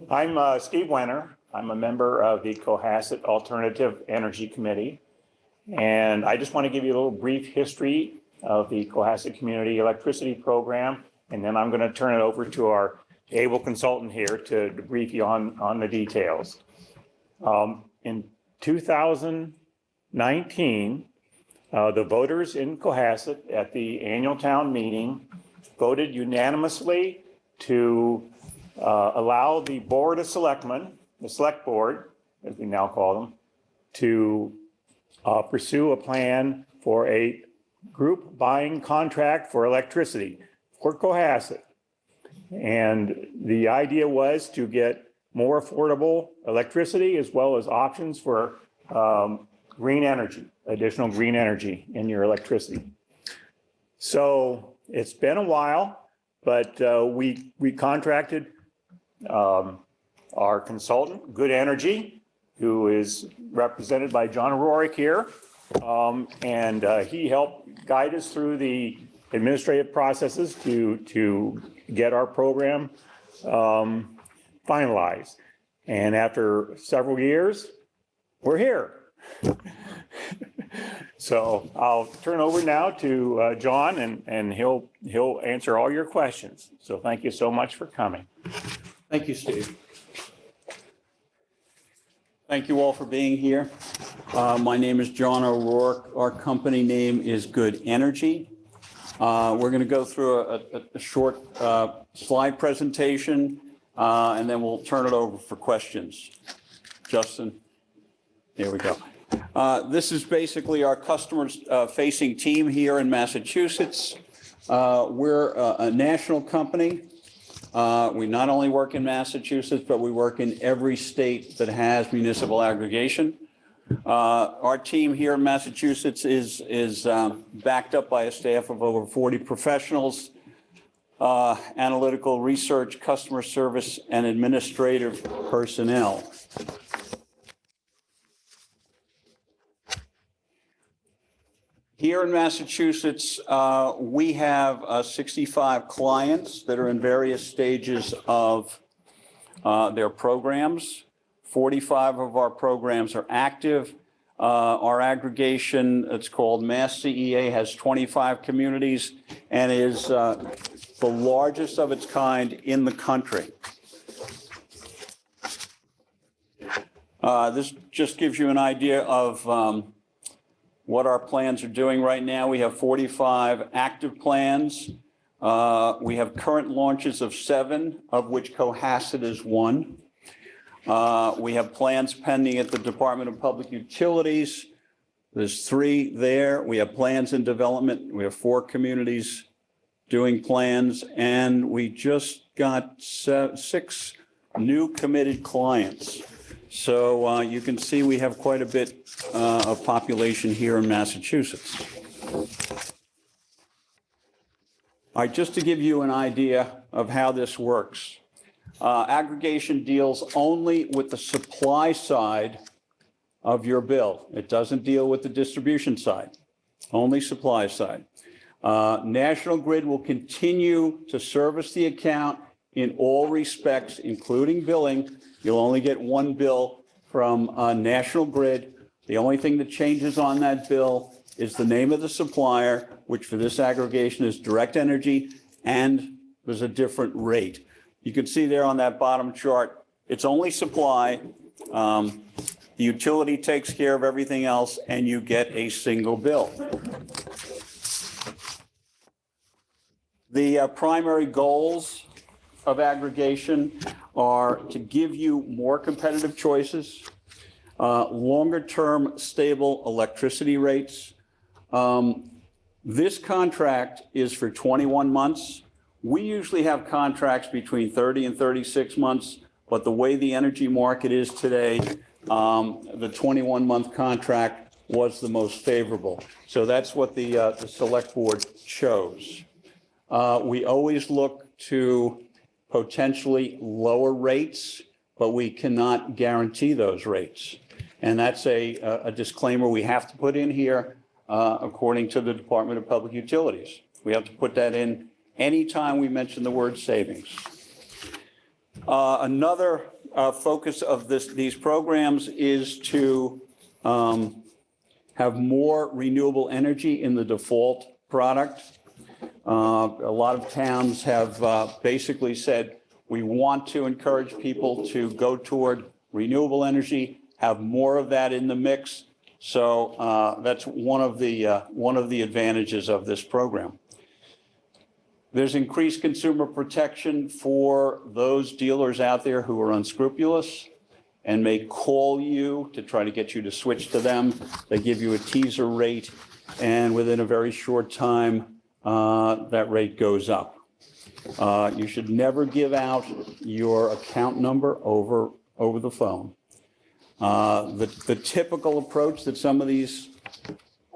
I'm Steve Wenner. I'm a member of the Cohasset Alternative Energy Committee. And I just want to give you a little brief history of the Cohasset Community Electricity Program. And then I'm going to turn it over to our able consultant here to brief you on the details. In 2019, the voters in Cohasset at the annual town meeting voted unanimously to allow the Board of Selectmen, the Select Board, as we now call them, to pursue a plan for a group buying contract for electricity for Cohasset. And the idea was to get more affordable electricity as well as options for green energy, additional green energy in your electricity. So it's been a while, but we contracted our consultant, Good Energy, who is represented by John Rourke here. And he helped guide us through the administrative processes to get our program finalized. And after several years, we're here. So I'll turn over now to John, and he'll answer all your questions. So thank you so much for coming. Thank you, Steve. Thank you all for being here. My name is John O'Rourke. Our company name is Good Energy. We're going to go through a short slide presentation, and then we'll turn it over for questions. Justin, there we go. This is basically our customers-facing team here in Massachusetts. We're a national company. We not only work in Massachusetts, but we work in every state that has municipal aggregation. Our team here in Massachusetts is backed up by a staff of over 40 professionals, analytical research, customer service, and administrative personnel. Here in Massachusetts, we have 65 clients that are in various stages of their programs. 45 of our programs are active. Our aggregation, it's called Mass CEA, has 25 communities and is the largest of its kind in the country. This just gives you an idea of what our plans are doing right now. We have 45 active plans. We have current launches of 7, of which Cohasset is 1. We have plans pending at the Department of Public Utilities. There's 3 there. We have plans in development. We have 4 communities doing plans, and we just got 6 new committed clients. So you can see we have quite a bit of population here in Massachusetts. All right, just to give you an idea of how this works. Aggregation deals only with the supply side of your bill. It doesn't deal with the distribution side, only supply side. National Grid will continue to service the account in all respects, including billing. You'll only get 1 bill from National Grid. The only thing that changes on that bill is the name of the supplier, which for this aggregation is Direct Energy, and there's a different rate. You can see there on that bottom chart, it's only supply. The utility takes care of everything else, and you get a single bill. The primary goals of aggregation are to give you more competitive choices, longer-term stable electricity rates. This contract is for 21 months. We usually have contracts between 30 and 36 months, but the way the energy market is today, the 21-month contract was the most favorable. So that's what the Select Board chose. We always look to potentially lower rates, but we cannot guarantee those rates. And that's a disclaimer we have to put in here according to the Department of Public Utilities. We have to put that in anytime we mention the word savings. Another focus of these programs is to have more renewable energy in the default product. A lot of towns have basically said, we want to encourage people to go toward renewable energy, have more of that in the mix. So that's one of the advantages of this program. There's increased consumer protection for those dealers out there who are unscrupulous and may call you to try to get you to switch to them. They give you a teaser rate, and within a very short time, that rate goes up. You should never give out your account number over the phone. The typical approach that some of these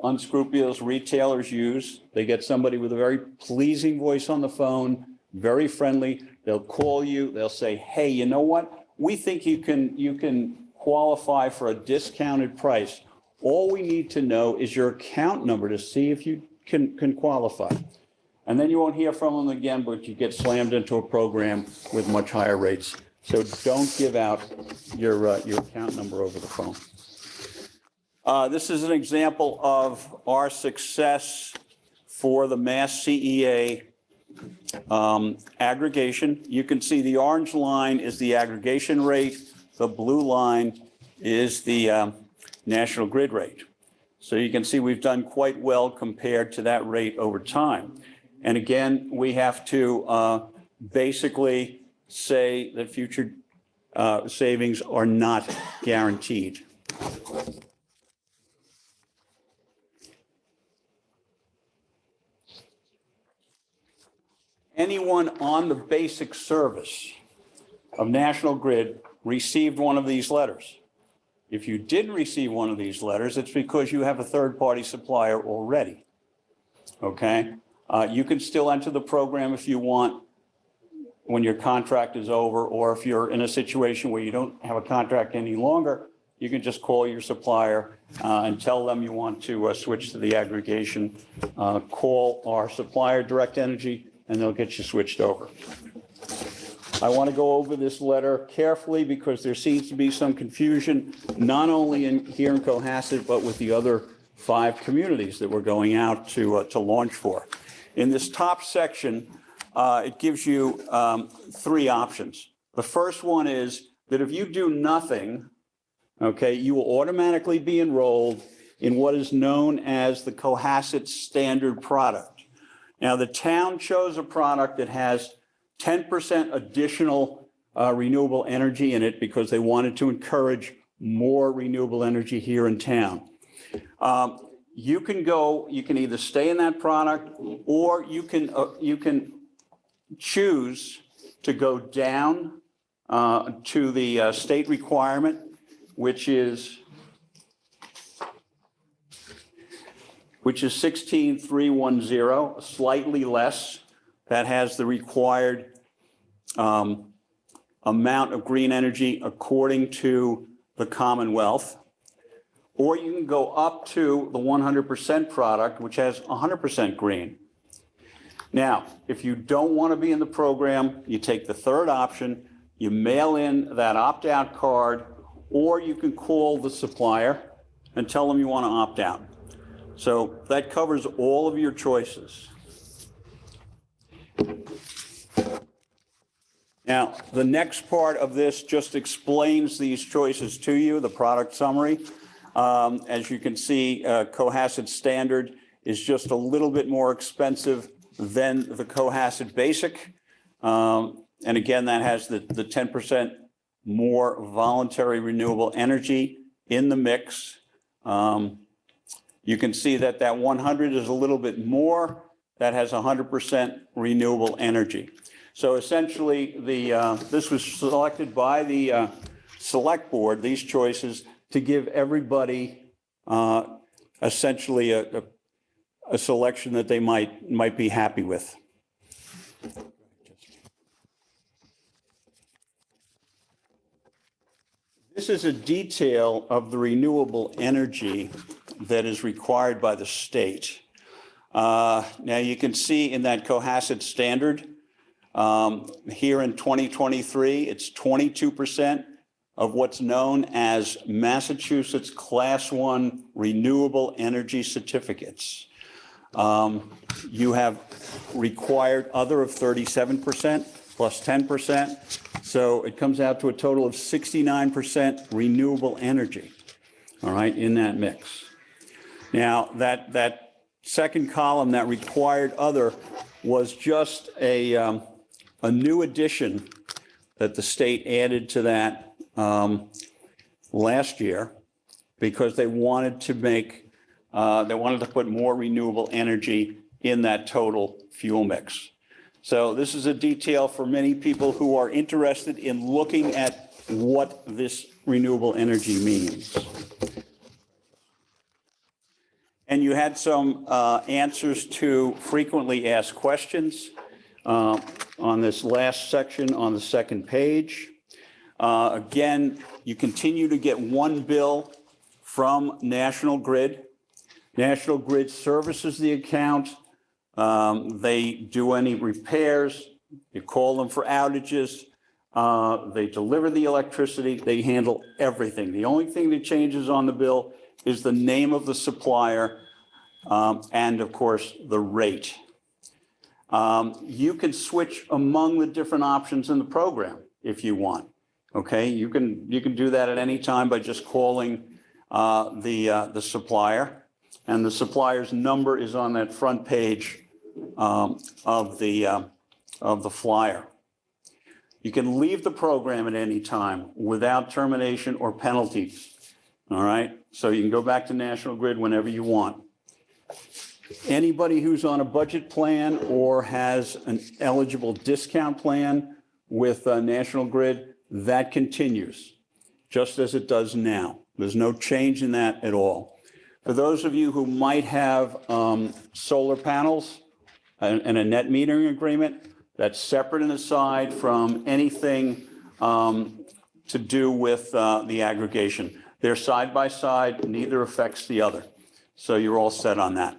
unscrupulous retailers use, they get somebody with a very pleasing voice on the phone, very friendly. They'll call you. They'll say, hey, you know what? We think you can qualify for a discounted price. All we need to know is your account number to see if you can qualify. And then you won't hear from them again, but you get slammed into a program with much higher rates. So don't give out your account number over the phone. This is an example of our success for the Mass CEA aggregation. You can see the orange line is the aggregation rate. The blue line is the national grid rate. So you can see we've done quite well compared to that rate over time. And again, we have to basically say that future savings are not guaranteed. Anyone on the basic service of National Grid received one of these letters. If you didn't receive one of these letters, it's because you have a third-party supplier already, okay? You can still enter the program if you want when your contract is over, or if you're in a situation where you don't have a contract any longer, you can just call your supplier and tell them you want to switch to the aggregation. Call our supplier, Direct Energy, and they'll get you switched over. I want to go over this letter carefully because there seems to be some confusion, not only here in Cohasset, but with the other 5 communities that we're going out to launch for. In this top section, it gives you 3 options. The first one is that if you do nothing, okay, you will automatically be enrolled in what is known as the Cohasset standard product. Now, the town chose a product that has 10% additional renewable energy in it because they wanted to encourage more renewable energy here in town. You can either stay in that product, or you can choose to go down to the state requirement, which is 16,310, slightly less. That has the required amount of green energy according to the Commonwealth. Or you can go up to the 100% product, which has 100% green. Now, if you don't want to be in the program, you take the third option, you mail in that opt-out card, or you can call the supplier and tell them you want to opt out. So that covers all of your choices. Now, the next part of this just explains these choices to you, the product summary. As you can see, Cohasset Standard is just a little bit more expensive than the Cohasset Basic. And again, that has the 10% more voluntary renewable energy in the mix. You can see that 100 is a little bit more. That has 100% renewable energy. So essentially, this was selected by the select board, these choices, to give everybody essentially a selection that they might be happy with. This is a detail of the renewable energy that is required by the state. Now you can see in that Cohasset standard, Here in 2023, it's 22% of what's known as Massachusetts Class 1 renewable energy certificates. You have required other of 37% plus 10%. So it comes out to a total of 69% renewable energy, all right, in that mix. Now, that second column, that required other, was just a new addition that the state added to that last year because they wanted to put more renewable energy in that total fuel mix. So this is a detail for many people who are interested in looking at what this renewable energy means. And you had some answers to frequently asked questions on this last section on the second page. Again, you continue to get one bill from National Grid. National Grid services the account. They do any repairs. You call them for outages. They deliver the electricity. They handle everything. The only thing that changes on the bill is the name of the supplier and, of course, the rate. You can switch among the different options in the program if you want. Okay, you can do that at any time by just calling the supplier, and the supplier's number is on that front page of the flyer. You can leave the program at any time without termination or penalties. All right, so you can go back to National Grid whenever you want. Anybody who's on a budget plan or has an eligible discount plan with National Grid, that continues, just as it does now. There's no change in that at all. For those of you who might have solar panels and a net metering agreement, that's separate and aside from anything to do with the aggregation. They're side by side, neither affects the other. So you're all set on that.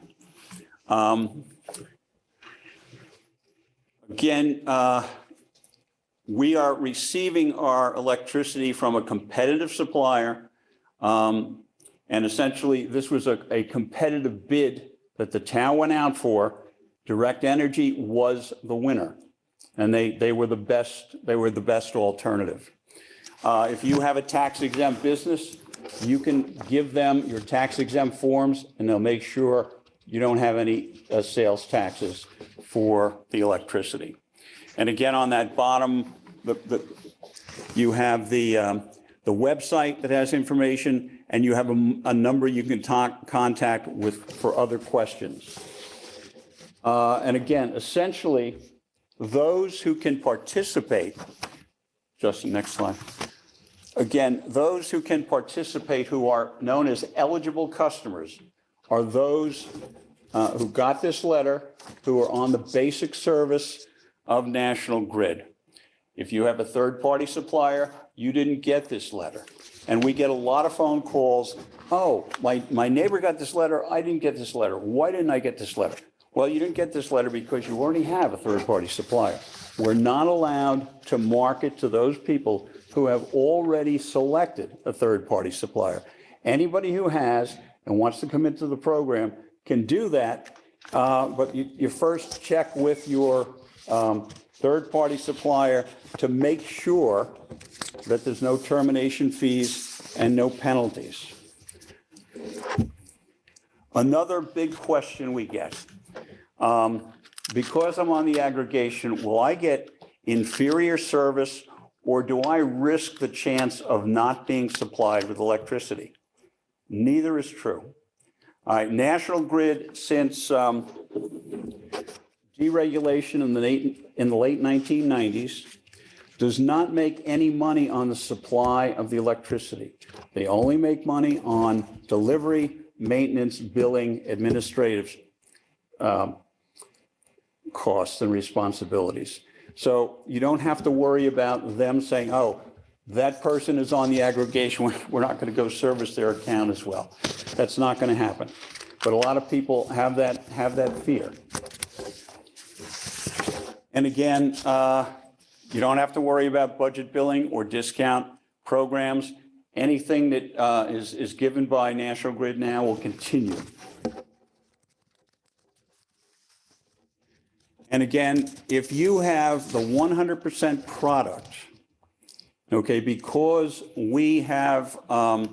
Again, we are receiving our electricity from a competitive supplier. And essentially, this was a competitive bid that the town went out for. Direct Energy was the winner, and they were the best. They were the best alternative. If you have a tax exempt business, you can give them your tax exempt forms, and they'll make sure you don't have any sales taxes for the electricity. And again, on that bottom, you have the website that has information, and you have a number you can contact with for other questions. And again, essentially, those who can participate, Justin, next slide. Again, those who can participate who are known as eligible customers are those who got this letter, who are on the basic service of National Grid. If you have a third-party supplier, you didn't get this letter. And we get a lot of phone calls. Oh, my neighbor got this letter. I didn't get this letter. Why didn't I get this letter? Well, you didn't get this letter because you already have a third-party supplier. We're not allowed to market to those people who have already selected a third-party supplier. Anybody who has and wants to come into the program can do that, but you first check with your third-party supplier to make sure that there's no termination fees and no penalties. Another big question we get, because I'm on the aggregation, will I get inferior service, or do I risk the chance of not being supplied with electricity? Neither is true. All right, National Grid, since deregulation in the late 1990s, does not make any money on the supply of the electricity. They only make money on delivery, maintenance, billing, administrative costs and responsibilities. So you don't have to worry about them saying, oh, that person is on the aggregation, we're not going to go service their account as well. That's not going to happen. But a lot of people have that fear. And again, you don't have to worry about budget billing or discount programs. Anything that is given by National Grid now will continue. And again, if you have the 100% product, okay, because we have a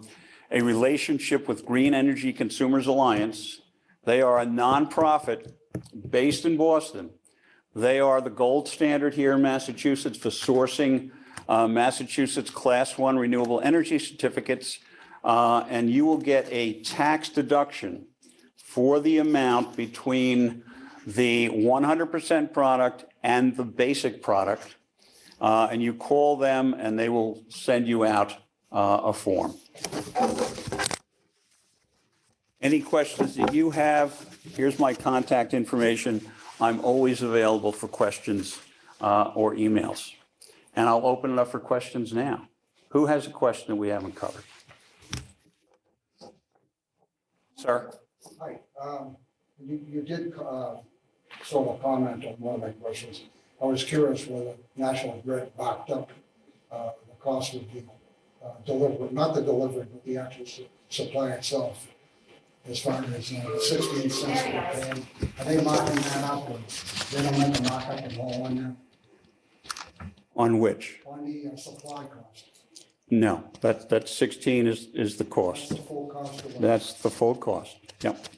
relationship with Green Energy Consumers Alliance, they are a nonprofit based in Boston. They are the gold standard here in Massachusetts for sourcing Massachusetts Class 1 renewable energy certificates, and you will get a tax deduction for the amount between the 100% product and the basic product, and you call them and they will send you out a form. Any questions that you have, here's my contact information. I'm always available for questions or emails. And I'll open it up for questions now. Who has a question that we haven't covered? Sir? Hi, you did sort of comment on one of my questions. I was curious whether National Grid backed up the cost of the delivery, not the delivery, but the actual supply itself, as far as 16 cents per paying. Are they marking that up, or they don't make a markup at all on there? On which? On the supply cost? No, that 16 is the cost. That's the full cost of it? That's the full cost, yep.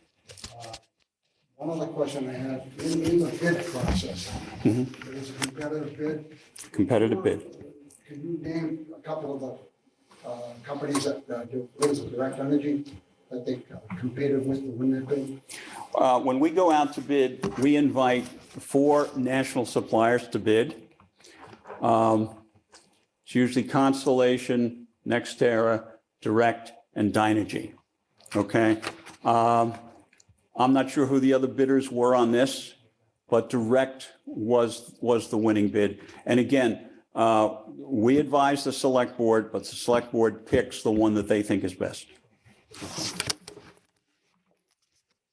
One other question I have, in the bid process, there is a competitive bid. Competitive bid. Can you name a couple of the companies that do, what is it, Direct Energy, that they competed with to win that bid? When we go out to bid, we invite 4 national suppliers to bid. It's usually Constellation, Nextera, Direct, and Dynegy. Okay. I'm not sure who the other bidders were on this, but Direct was the winning bid. And again, we advise the select board, but the select board picks the one that they think is best.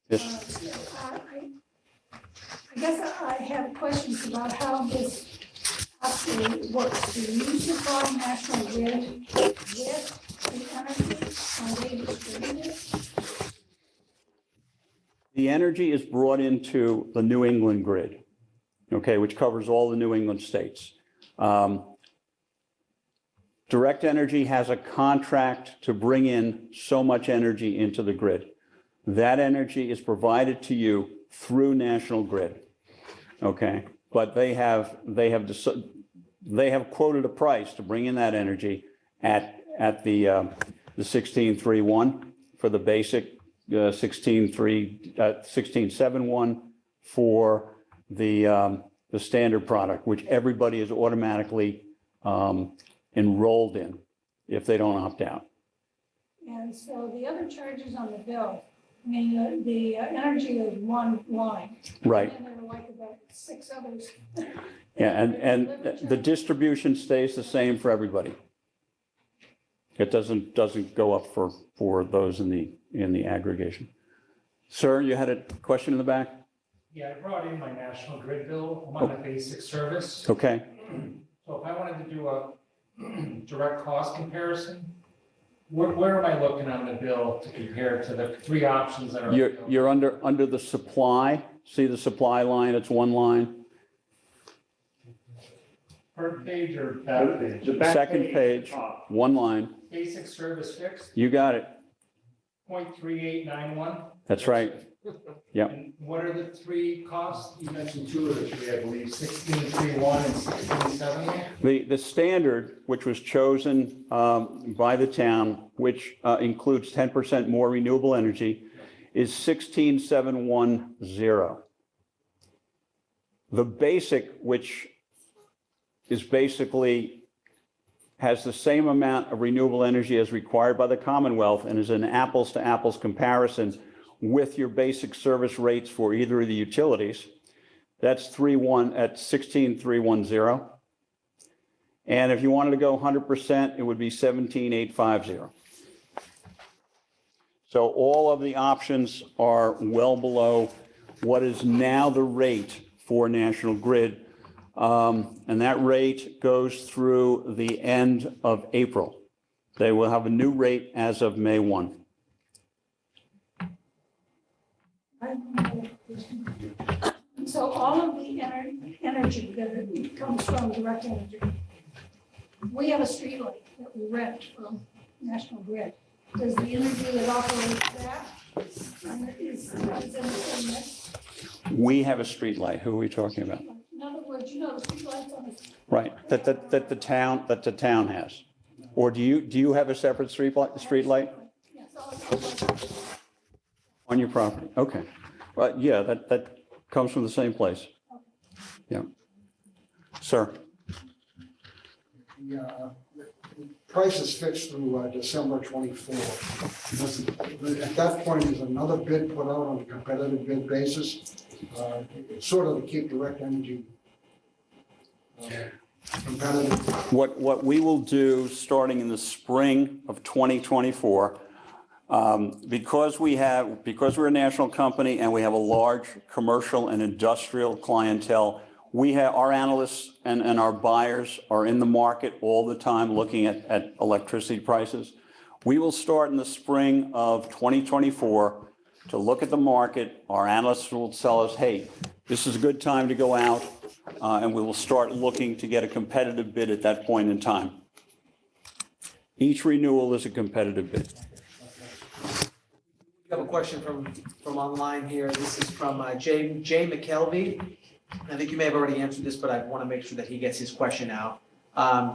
Yes. I guess I have questions about how this actually works. Do you supply National Grid with the energy? Are they distributed? The energy is brought into the New England grid, okay, which covers all the New England states. Direct Energy has a contract to bring in so much energy into the grid. That energy is provided to you through National Grid, okay? But they have quoted a price to bring in that energy at the 16.31 for the basic, 16.71 for the standard product, which everybody is automatically enrolled in if they don't opt out. And so the other charges on the bill, I mean, the energy is one line. Right. And there are like about 6 others. Yeah, and the distribution stays the same for everybody. It doesn't go up for those in the aggregation. Sir, you had a question in the back? Yeah, I brought in my National Grid bill. I'm on the basic service. Okay. So if I wanted to do a direct cost comparison, where am I looking on the bill to compare to the 3 options that are? You're under the supply. See the supply line? It's one line. First page or back page? The back Second page, one line. Basic service fixed, You got it. 0.3891. That's right. Yep. And what are the 3 costs? You mentioned 2 of the 3, I believe, 16.31 and 16.70. The standard, which was chosen by the town, which includes 10% more renewable energy, is 16.710. The basic, which is basically has the same amount of renewable energy as required by the Commonwealth and is an apples to apples comparison with your basic service rates for either of the utilities. That's 16.310. And if you wanted to go 100%, it would be 17.850. So all of the options are well below what is now the rate for National Grid. And that rate goes through the end of April. They will have a new rate as of May 1. So all of the energy that comes from direct energy, we have a streetlight that we rent from National Grid. Does the energy that operates that, is in the same mix? We have a street light. Who are we talking about? In other words, you know, the streetlights on the. Right, that the town has. Or do you have a separate street light Yes, all the on your property? Okay. Well, yeah, that comes from the same place. Yeah. Sir? The price is fixed through December 24. At that point, is another bid put out on a competitive bid basis, sort of to keep direct energy competitive. What we will do, starting in the spring of 2024, because we're a national company and we have a large commercial and industrial clientele, our analysts and our buyers are in the market all the time looking at electricity prices. We will start in the spring of 2024 to look at the market. Our analysts will tell us, hey, this is a good time to go out, and we will start looking to get a competitive bid at that point in time. Each renewal is a competitive bid. We have a question from online here. This is from Jay McKelvey. I think you may have already answered this, but I want to make sure that he gets his question out.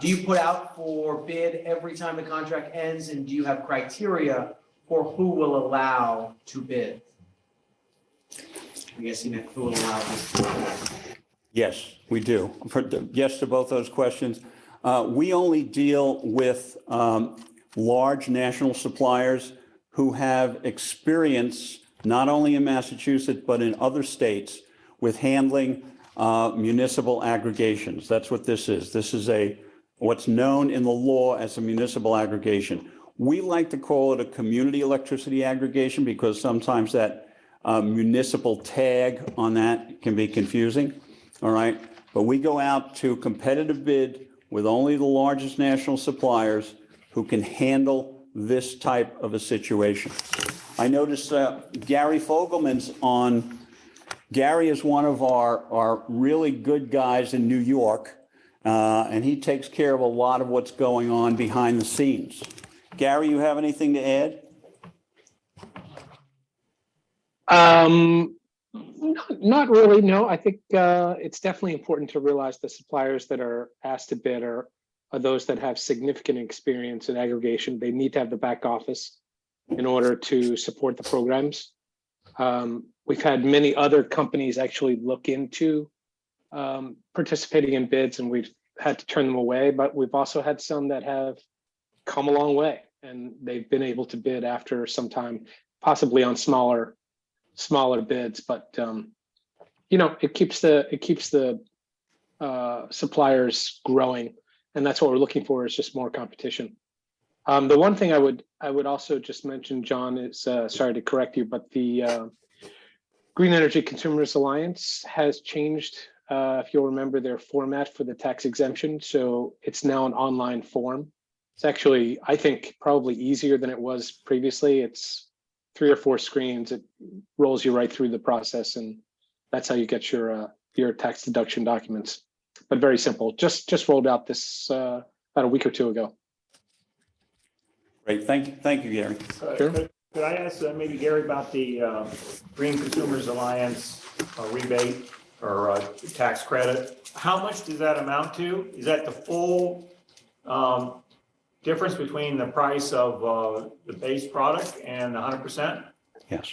Do you put out for bid every time the contract ends, and do you have criteria for who will allow to bid? I guess he meant who will allow this. Yes, we do. Yes to both those questions. We only deal with large national suppliers who have experience, not only in Massachusetts, but in other states, with handling municipal aggregations. That's what this is. This is what's known in the law as a municipal aggregation. We like to call it a community electricity aggregation because sometimes that municipal tag on that can be confusing, all right? But we go out to competitive bid with only the largest national suppliers who can handle this type of a situation. I noticed Gary Fogelman's on. Gary is one of our really good guys in New York, and he takes care of a lot of what's going on behind the scenes. Gary, you have anything to add? Not really, no. I think it's definitely important to realize the suppliers that are asked to bid are those that have significant experience in aggregation. They need to have the back office in order to support the programs. We've had many other companies actually look into participating in bids, and we've had to turn them away, but we've also had some that have come a long way and they've been able to bid after some time, possibly on smaller bids, but it keeps the suppliers growing, and that's what we're looking for, is just more competition. The one thing I would also just mention, John, is sorry to correct you, but the Green Energy Consumers Alliance has changed, if you'll remember, their format for the tax exemption. So it's now an online form. It's actually, I think, probably easier than it was previously. It's 3 or 4 screens. It rolls you right through the process, and that's how you get your tax deduction documents. But very simple. Just rolled out this about a week or 2 ago. Great, thank you, Gary. Sure. Could I ask maybe Gary about the Green Consumers Alliance rebate or tax credit? How much does that amount to? Is that the full difference between the price of the base product and 100%? Yes.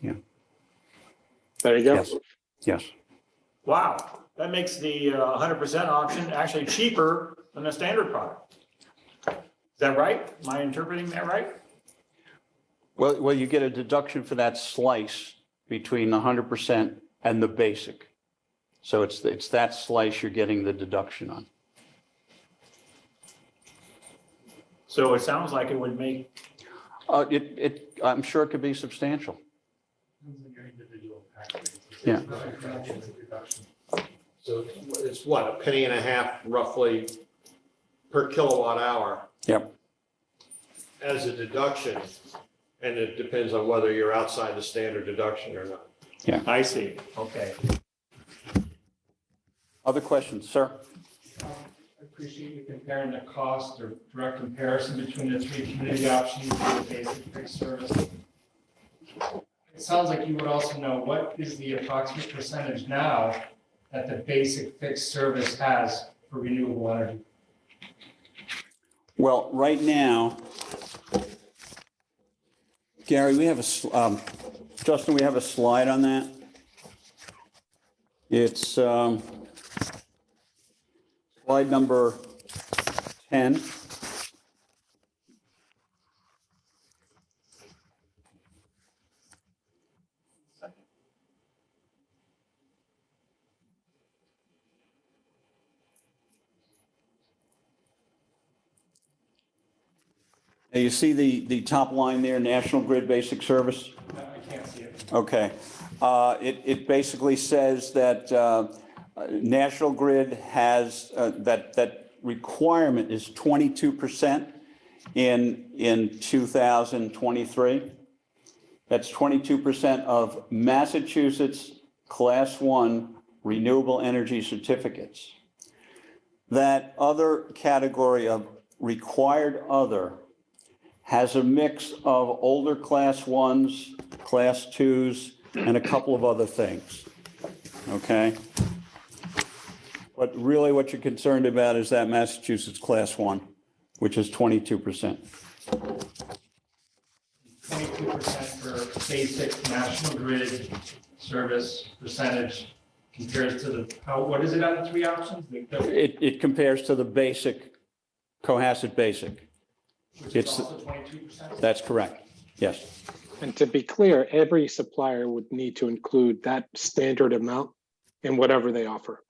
Yeah. There you go. Yes. Yes. Wow, that makes the 100% option actually cheaper than a standard product. Is that right? Am I interpreting that right? Well, you get a deduction for that slice between the 100% and the basic. So it's that slice you're getting the deduction on. So it sounds like it would make. I'm sure it could be substantial. Yeah. So it's what, a penny and a half roughly per kilowatt hour Yep. as a deduction. And it depends on whether you're outside the standard deduction or not. I see, okay. Other questions, sir? I appreciate you comparing the cost or direct comparison between the three community options and the basic fixed service. It sounds like you would also know what is the approximate percentage now that the basic fixed service has for renewable energy. Well, right now, Gary, we have Justin, we have a slide on that. It's slide number 10. Now, you see the top line there, National Grid Basic Service? I can't see it. Okay. It basically says that National Grid has, that requirement is 22% in 2023. That's 22% of Massachusetts Class 1 renewable energy certificates. That other category of required other has a mix of older Class 1s, Class 2s, and a couple of other things, okay? But really what you're concerned about is that Massachusetts Class 1, which is 22%. 22% for basic National Grid service percentage compares to the, what is it on the three options? It compares to the basic, Cohasset Basic. Which is It's, also 22%? that's correct, yes. And to be clear, every supplier would need to include that standard amount in whatever they offer.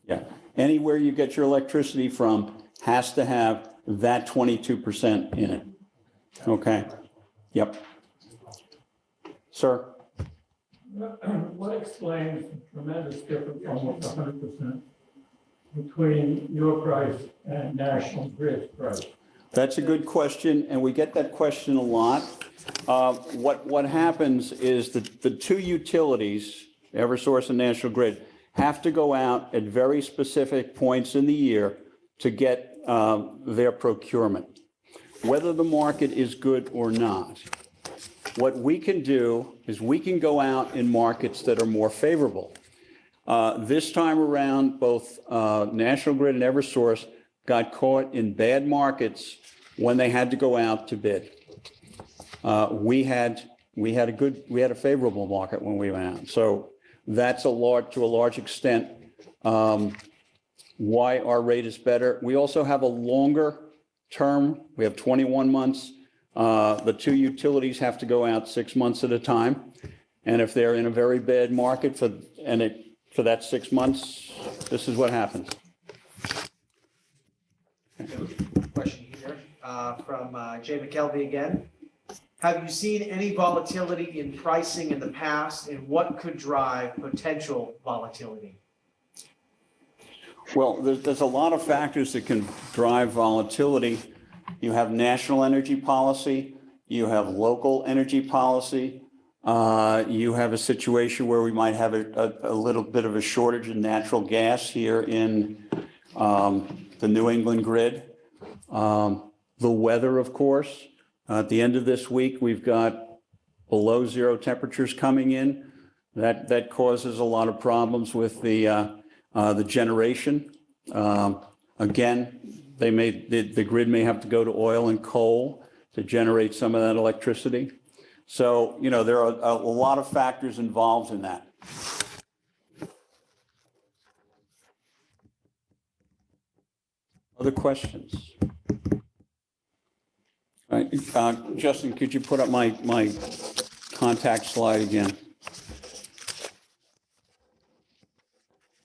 Yeah, anywhere you get your electricity from has to have that 22% in it. Okay, yep. Sir? What explains the tremendous difference, almost 100%, between your price and National Grid's price? That's a good question, and we get that question a lot. What happens is that the two utilities, Eversource and National Grid, have to go out at very specific points in the year to get their procurement, whether the market is good or not. What we can do is we can go out in markets that are more favorable. This time around, both National Grid and Eversource got caught in bad markets when they had to go out to bid. We had a favorable market when we went out. So that's to a large extent why our rate is better. We also have a longer term. We have 21 months. The two utilities have to go out 6 months at a time. And if they're in a very bad market for that 6 months, this is what happens. Question here from Jay McKelvey again. Have you seen any volatility in pricing in the past, and what could drive potential volatility? Well, there's a lot of factors that can drive volatility. You have national energy policy, you have local energy policy, you have a situation where we might have a little bit of a shortage in natural gas here in the New England grid. The weather, of course. At the end of this week, we've got below zero temperatures coming in. That causes a lot of problems with the generation. Again, the grid may have to go to oil and coal to generate some of that electricity. So, there are a lot of factors involved in that. Other questions? All right, Justin, could you put up my contact slide again?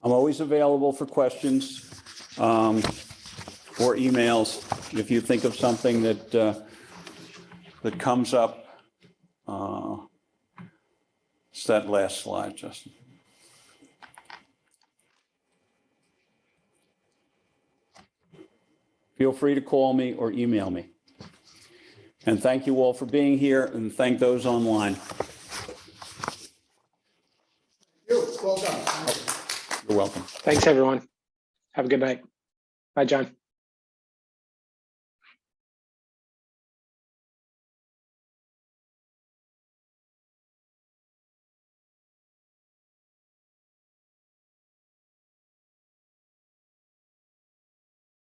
I'm always available for questions or emails if you think of something that comes up. It's that last slide, Justin. feel free to call me or email me. And thank you all for being here, and thank those online. You, well done. You're welcome. Thanks, everyone. Have a good night. Bye, John.